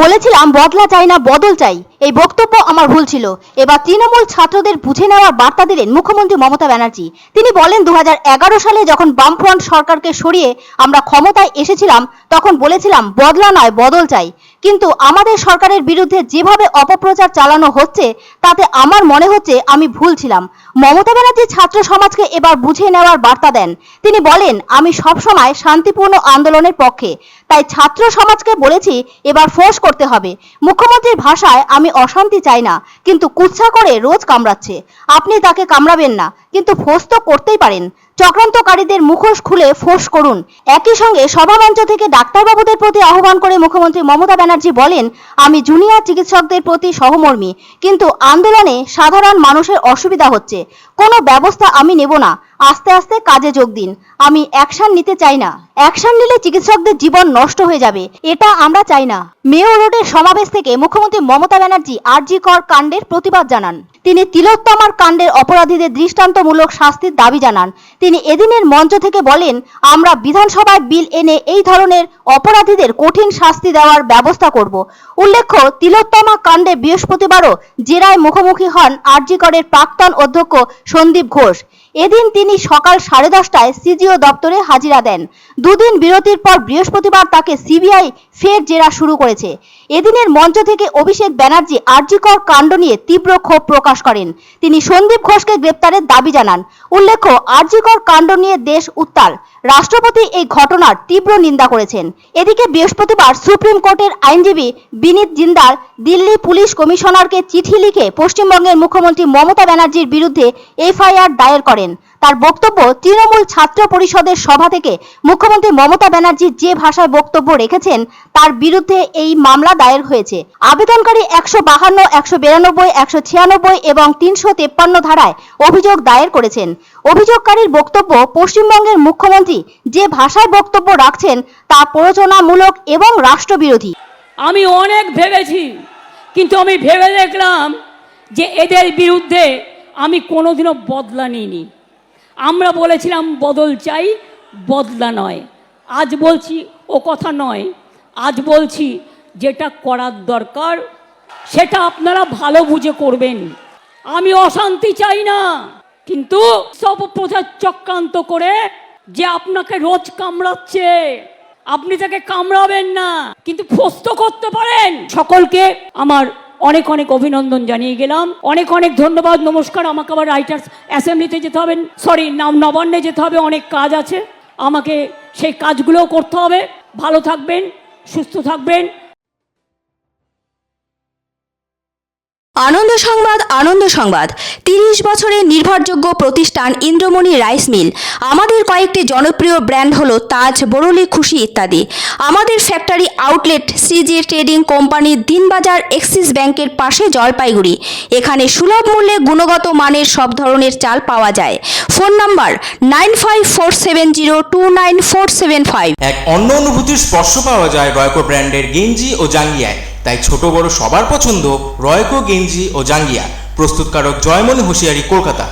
বলেছিলাম বদলা চাই না বদল চাই, এই বক্তব্য আমার ভুল ছিল। এবার তৃণমূল ছাত্রদের বুঝে নেওয়ার বার্তা দিলেন মুখ্যমন্ত্রী মমতা ব্যানার্জি। তিনি বলেন 2011 সালে যখন বামফ্রন্ট সরকারকে সরিয়ে আমরা ক্ষমতায় এসেছিলাম তখন বলেছিলাম বদলা নয় বদল চাই, কিন্তু আমাদের সরকারের বিরুদ্ধে যেভাবে অপপ্রচার চালানো হচ্ছে তাতে আমার মনে হচ্ছে আমি ভুল ছিলাম। মমতা ব্যানার্জি ছাত্র সমাজকে এবার বুঝে নেওয়ার বার্তা দেন। তিনি বলেন আমি সবসময় শান্তিপূর্ণ আন্দোলনের পক্ষে, তাই ছাত্র সমাজকে বলেছি এবার ফোর্স করতে হবে। মুখ্যমন্ত্রীর ভাষায় আমি অশান্তি চাই না, কিন্তু কুৎসা করে রোজ কামড়াচ্ছে, আপনি তাকে কামড়াবেন না, কিন্তু ফোর্স তো করতেই পারেন। চক্রান্তকারীদের মুখোশ খুলে ফোর্স করুন। একই সঙ্গে সভামঞ্চ থেকে ডাক্তারবাবুদের প্রতি আহ্বান করে মুখ্যমন্ত্রী মমতা ব্যানার্জি বলেন আমি জুনিয়র চিকিৎসকদের প্রতি সহমর্মী, কিন্তু আন্দোলনে সাধারণ মানুষের অসুবিধা হচ্ছে, কোনো ব্যবস্থা আমি নেব না, আস্তে আস্তে কাজে যোগ দিন, আমি অ্যাকশন নিতে চাই না, অ্যাকশন নিলে চিকিৎসকদের জীবন নষ্ট হয়ে যাবে, এটা আমরা চাই না। মেয়র রোডের সমাবেশ থেকে মুখ্যমন্ত্রী মমতা ব্যানার্জি আরজি কর কাণ্ডের প্রতিবাদ জানান। তিনি তিলোত্তমার কাণ্ডের অপরাধীদের দৃষ্টান্তমূলক শাস্তির দাবি জানান। তিনি এদিনের মঞ্চ থেকে বলেন আমরা বিধানসভায় বিল এনে এই ধরনের অপরাধীদের কঠিন শাস্তি দেওয়ার ব্যবস্থা করব। উল্লেখ্য তিলোত্তমা কাণ্ডে বৃহস্পতিবারও জেরায় মুখোমুখি হন আরজি করের প্রাক্তন অধ্যক্ষ সন্দীপ ঘোষ। এদিন তিনি সকাল 10:30টায় সিজিও দপ্তরে হাজিরা দেন। দুদিন বিরতির পর বৃহস্পতিবার তাকে সিবিআই ফের জেরা শুরু করেছে। এদিনের মঞ্চ থেকে অভিষেক ব্যানার্জি আরজি কর কাণ্ড নিয়ে তীব্র ক্ষোভ প্রকাশ করেন। তিনি সন্দীপ ঘোষকে গ্রেপ্তারের দাবি জানান। উল্লেখ্য আরজি কর কাণ্ড নিয়ে দেশ উত্তাল। রাষ্ট্রপতি এই ঘটনার তীব্র নিন্দা করেছেন। এদিকে বৃহস্পতিবার সুপ্রিম কোর্টের আইনজীবী বিনীত জিন্দাল দিল্লি পুলিশ কমিশনারকে চিঠি লিখে পশ্চিমবঙ্গের মুখ্যমন্ত্রী মমতা ব্যানার্জির বিরুদ্ধে এফআইআর দায়ের করেন। তার বক্তব্য তৃণমূল ছাত্র পরিষদের সভা থেকে মুখ্যমন্ত্রী মমতা ব্যানার্জি যে ভাষায় বক্তব্য রেখেছেন তার বিরুদ্ধে এই মামলা দায়ের হয়েছে। আবেদনকারী 152, 192, 196 এবং 353 ধারায় অভিযোগ দায়ের করেছেন। অভিযোগকারীর বক্তব্য পশ্চিমবঙ্গের মুখ্যমন্ত্রী যে ভাষায় বক্তব্য রাখছেন তা প্ররোচনামূলক এবং রাষ্ট্রবিরোধী। আমি অনেক ভেবেছি, কিন্তু আমি ভেবে দেখলাম যে এদের বিরুদ্ধে আমি কোনোদিনও বদলা নিইনি। আমরা বলেছিলাম বদল চাই, বদলা নয়। আজ বলছি ও কথা নয়, আজ বলছি যেটা করার দরকার সেটা আপনারা ভালো বুঝে করবেন। আমি অশান্তি চাই না, কিন্তু সব প্রচার চক্রান্ত করে যে আপনাকে রোজ কামড়াচ্ছে আপনি তাকে কামড়াবেন না, কিন্তু ফস্ত করতে পারেন। সকলকে আমার অনেক অনেক অভিনন্দন জানিয়ে গেলাম, অনেক অনেক ধন্যবাদ, নমস্কার। আমাকে আবার রাইটার্স অ্যাসেম্বলিতে যেতে হবে, নবান্নে যেতে হবে, অনেক কাজ আছে, আমাকে সেই কাজগুলোও করতে হবে। ভালো থাকবেন, সুস্থ থাকবেন। আনন্দ সংবাদ, আনন্দ সংবাদ। 30 বছরের নির্ভরযোগ্য প্রতিষ্ঠান ইন্দ্রমণি রাইস মিল। আমাদের কয়েকটি জনপ্রিয় ব্র্যান্ড হলো তাজ, বরলি, খুশি ইত্যাদি। আমাদের factory outlet CG trading company, Dinbazar, axis ব্যাংকের পাশে, জলপাইগুড়ি। এখানে সুলভ মূল্যে গুণগত মানের সব ধরনের চাল পাওয়া যায়। Phone number 9547029475। এক অন্য অনুভূতির স্পর্শ পাওয়া যায় রয়কো ব্র্যান্ডের গেঞ্জি ও জাঙ্গিয়ায়। তাই ছোট বড় সবার পছন্দ রয়কো গেঞ্জি ও জাঙ্গিয়া। প্রস্তুতকারক জয়মনি হোশিয়ারি, কলকাতা।